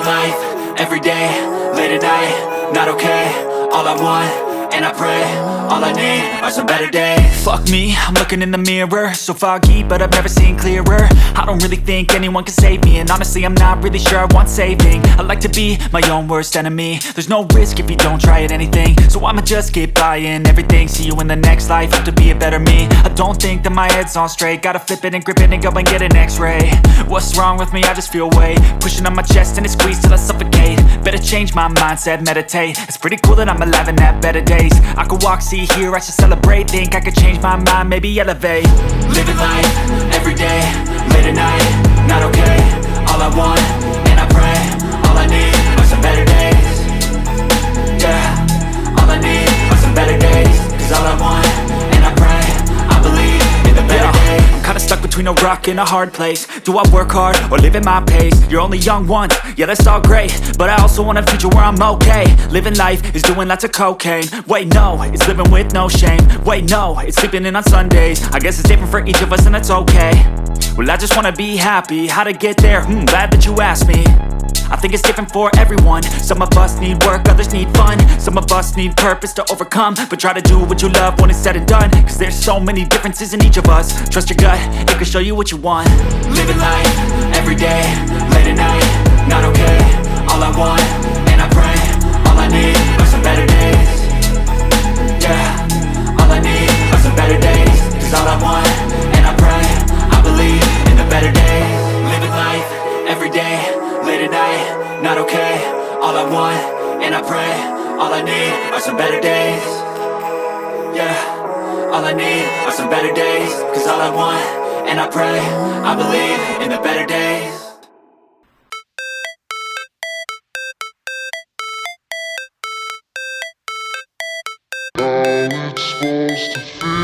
Living life, everyday, late at night, not okay. All I want, and I pray, all I need are some better days. Fuck me, I'm looking in the mirror, so foggy, but I've never seen clearer. I don't really think anyone can save me, and honestly I'm not really sure I want saving. I like to be my own worst enemy. There's no risk if you don't try at anything, so I'ma just keep buying everything. See you in the next life, hope to be a better me. I don't think that my head's on straight, gotta flip it and grip it and go and get an x-ray. What's wrong with me? I just feel weight pushing on my chest and it squeezes till I suffocate. Better change my mindset, meditate. It's pretty cool that I'm alive and have better days. I could walk, see, hear, I should celebrate. Think I could change my mind, maybe elevate. Living life, everyday, late at night, not okay. All I want, and I pray, all I need are some better days. Yeah, all I need are some better days. Cause all I want, and I pray, I believe in the better days. I'm kinda stuck between a rock and a hard place. Do I work hard or live at my pace? You're only young once, yeah that's all great, but I also want a future where I'm okay. Living life is doing lots of cocaine. Wait no, it's living with no shame. Wait no, it's sleeping in on Sundays. I guess it's different for each of us and that's okay. Well I just wanna be happy, how to get there? Glad that you asked me. I think it's different for everyone. Some of us need work, others need fun. Some of us need purpose to overcome. But try to do what you love when it's said and done. Cause there's so many differences in each of us. Trust your gut, it can show you what you want. Living life, everyday, late at night, not okay. All I want, and I pray, all I need are some better days. Yeah, all I need are some better days. Cause all I want, and I pray, I believe in the better days. Living life, everyday, late at night, not okay. All I want, and I pray, all I need are some better days. Yeah, all I need are some better days. Cause all I want, and I pray, I believe in the better days. How it's supposed to feel.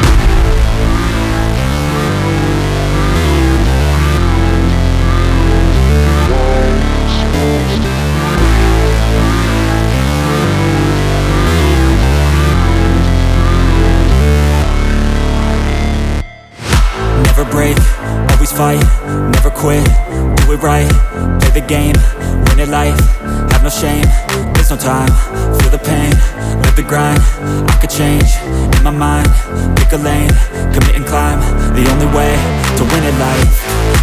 Never break, always fight, never quit, do it right, play the game, win it life, have no shame, there's no time, feel the pain, live the grind, I could change, in my mind, pick a lane, commit and climb, the only way to win it life.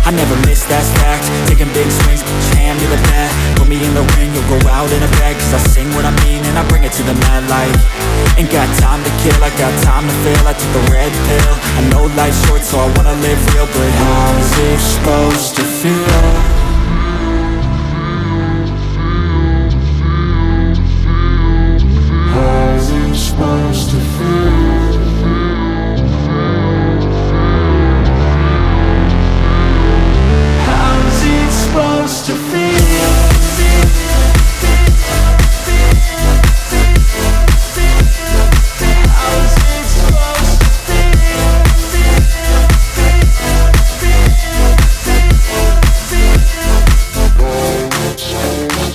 I never miss, that's fact, taking big swings, put your hand to the bat, put me in the ring, you'll go out in a bag, cause I sing what I mean and I bring it to the mad light. Ain't got time to kill, I got time to feel, I took the red pill, I know life's short so I wanna live real, but how's it supposed to feel? How's it supposed to feel? How's it supposed to feel?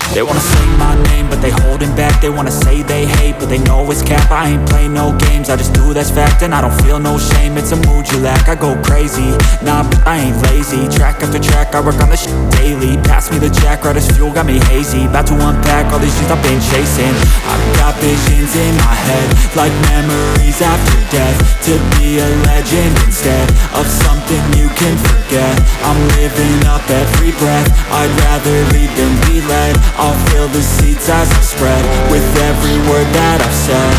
They wanna say my name, but they holding back. They wanna say they hate, but they know it's cap. I ain't play no games, I just do that's fact. And I don't feel no shame, it's a mood you lack. I go crazy, nah, but I ain't lazy. Track after track, I work on this shit daily. Pass me the jack, right as fuel, got me hazy. About to unpack all these things I've been chasing. I've got visions in my head, like memories after death. To be a legend instead of something you can forget. I'm living up every breath, I'd rather lead than be led. I'll fill the seats as I spread with every word that I've said.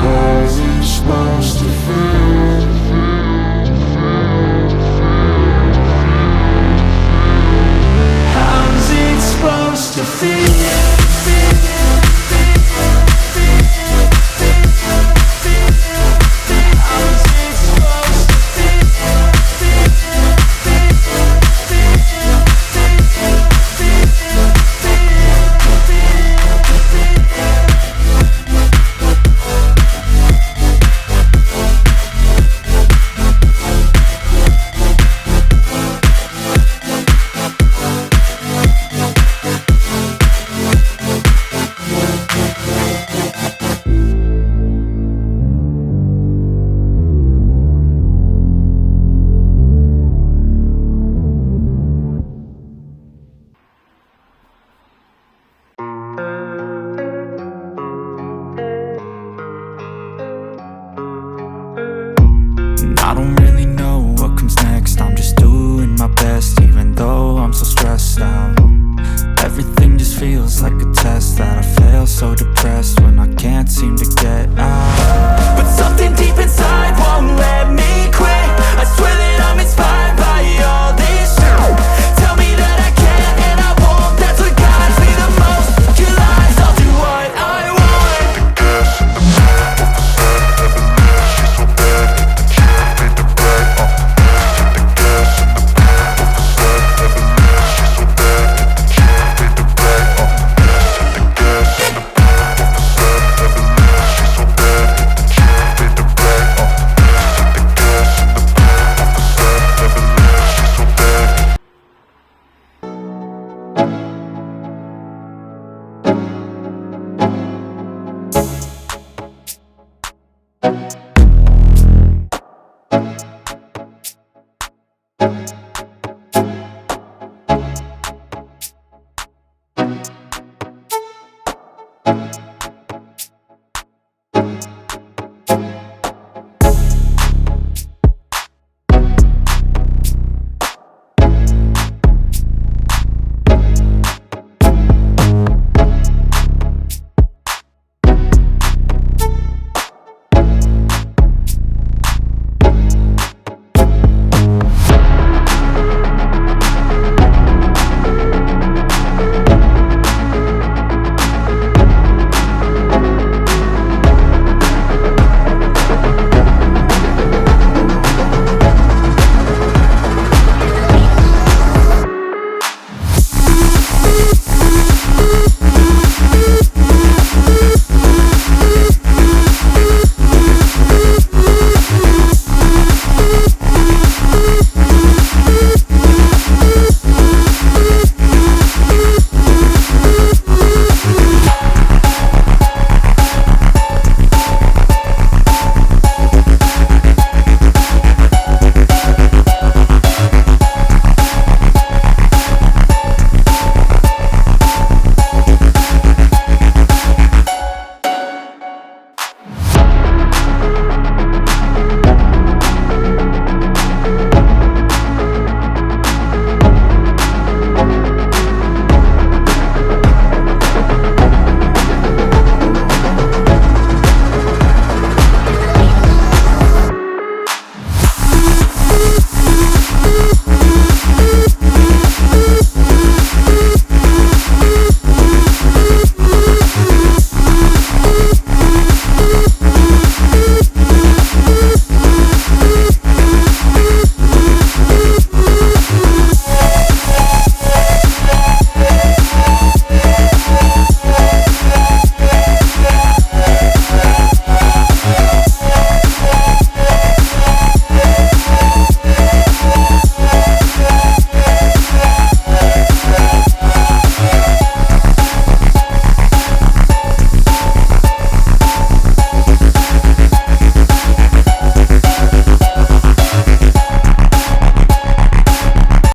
How's it supposed to feel? How's it supposed to feel? can't seem to get out.